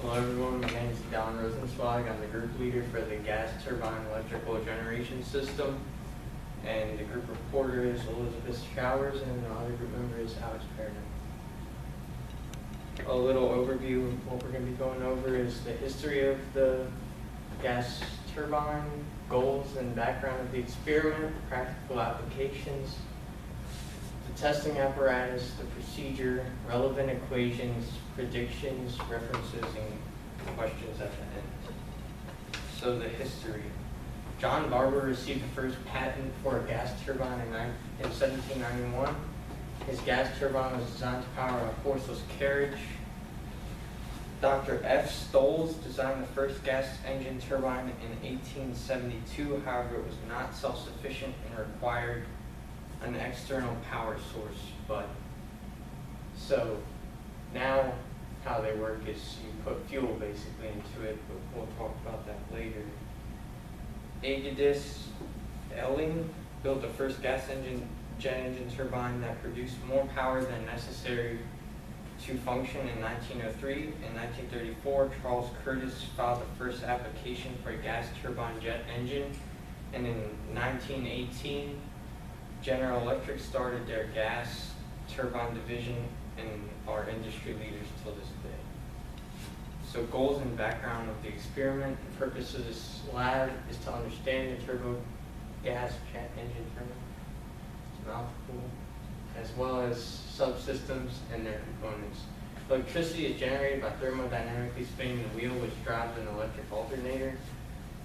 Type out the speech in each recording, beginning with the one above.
Hello everyone, my name is Eadon. I'm the group leader for the gas turbine electrical generation system. And the group reporter is Elizabeth Showers, and the other group member is Alex Perrin. A little overview of what we're going to be going over is the history of the gas turbine, goals and background of the experiment, practical applications, the testing apparatus, the procedure, relevant equations, predictions, references, and questions at the end. So the history. John Barber received the first patent for a gas turbine in 1791. His gas turbine was designed to power a horseless carriage. Dr. F. Stolz designed the first gas engine turbine in 1872. However, it was not self-sufficient and required an external power source. So now how they work is you put fuel basically into it, but we'll talk about that later. Eadon built the first jet engine turbine that produced more power than necessary to function in 1903. In 1934, Charles Curtis filed the first application for a gas turbine jet engine, and in 1918, General Electric started their gas turbine division and are industry leaders till this day. So goals and background of the experiment. The purpose of this lab is to understand the turbo gas jet engine turbine, it's a mouthful, as well as subsystems and their components. Electricity is generated by thermodynamically spinning the wheel, which drives an electric alternator.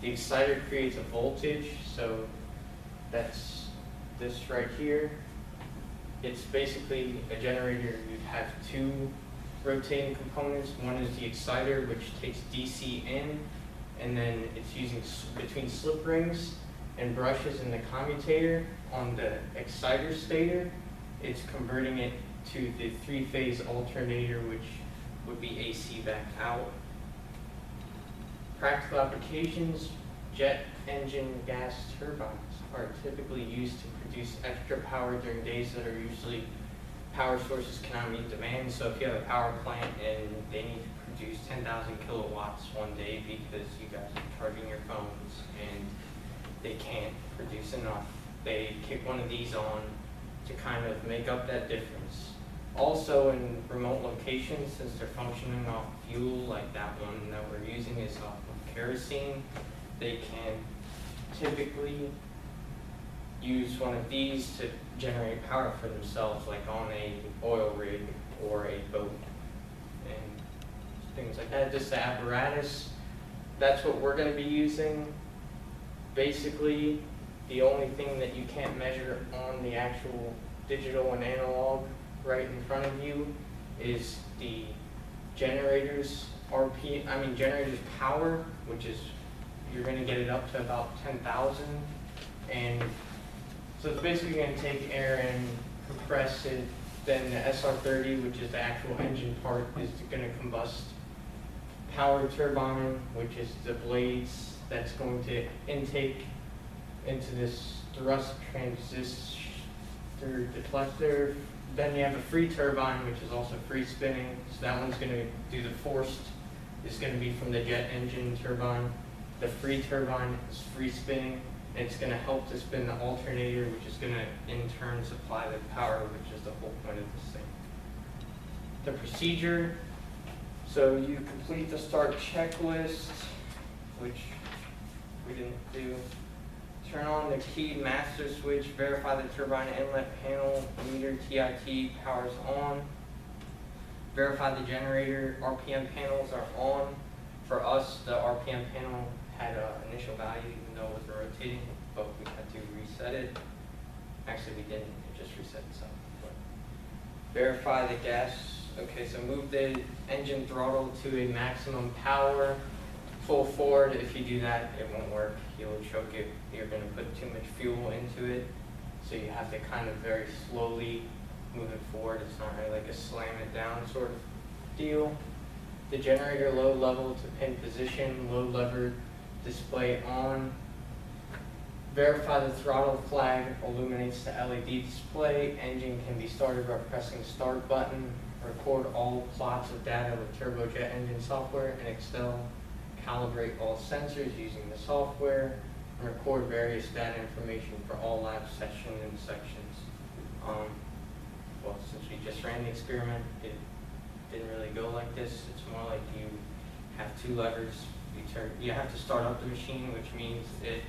The exciter creates a voltage, so that's this right here. It's basically a generator. You'd have two rotating components. One is the exciter, which takes DC in, and then it's using between slip rings and brushes in the commutator. On the exciter stator, it's converting it to the three-phase alternator, which would be AC back out. Practical applications. Jet engine gas turbines are typically used to produce extra power during days that are usually power sources cannot meet demand. So if you have a power plant and they need to produce 10,000 kilowatts one day because you guys are charging your phones and they can't produce enough, they kick one of these on to kind of make up that difference. Also in remote locations, since they're functioning off fuel, like that one that we're using is off of kerosene, they can typically use one of these to generate power for themselves, like on a oil rig or a boat and things like that. Just the apparatus, that's what we're going to be using. Basically, the only thing that you can't measure on the actual digital and analog right in front of you is the generator's generator's power, which is, you're going to get it up to about 10,000, and so it's basically going to take air and compress it. Then the SR30, which is the actual engine part, is going to combust. Power turbine, which is the blades that's going to intake into this thrust transistor deflector. Then you have a free turbine, which is also free spinning. So that one's going to do the forced, is going to be from the jet engine turbine. The free turbine is free spinning, and it's going to help to spin the alternator, which is going to in turn supply the power, which is the whole point of this thing. The procedure. So you complete the start checklist, which we didn't do. Turn on the key master switch, verify the turbine inlet panel, meter TIT powers on. Verify the generator RPM panels are on. For us, the RPM panel had an initial value, even though it was rotating, but we had to reset it. Actually, we didn't, it just reset itself. But verify the gas. Okay, so move the engine throttle to a maximum power. Full forward. If you do that, it won't work. You'll choke it. You're going to put too much fuel into it. So you have to kind of very slowly move it forward. It's not really like a slam it down sort of deal. The generator load level to pin position, load lever display on. Verify the throttle flag illuminates the LED display. Engine can be started by pressing start button. record all plots of data with turbojet engine software and Excel, calibrate all sensors using the software, and record various data information for all lab sessions and sections. Well, since we just ran the experiment, it didn't really go like this. It's more like you have two levers. You have to start up the machine, which means it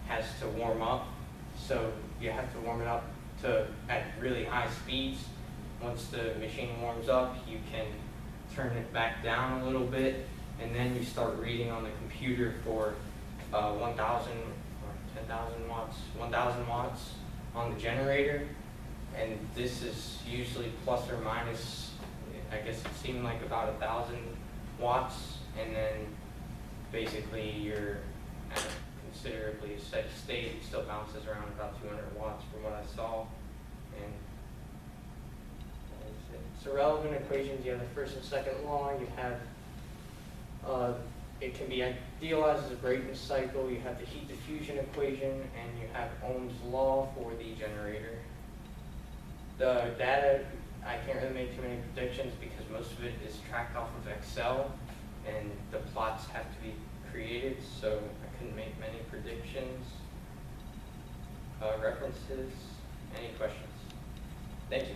has to warm up. So you have to warm it up at really high speeds. Once the machine warms up, you can turn it back down a little bit, and then you start reading on the computer for 1,000 or 10,000 watts, 1,000 watts on the generator. And this is usually plus or minus, I guess it seemed like about 1,000 watts, and then basically you're at a considerably steady state. It still bounces around about 200 watts from what I saw. And that is it. So relevant equations, you have the first and second law. You have, it can be idealized as a Brayton cycle. You have the heat diffusion equation, and you have Ohm's law for the generator. The data, I can't really make too many predictions because most of it is tracked off of Excel, and the plots have to be created, so I couldn't make many predictions. References, any questions? Thank you.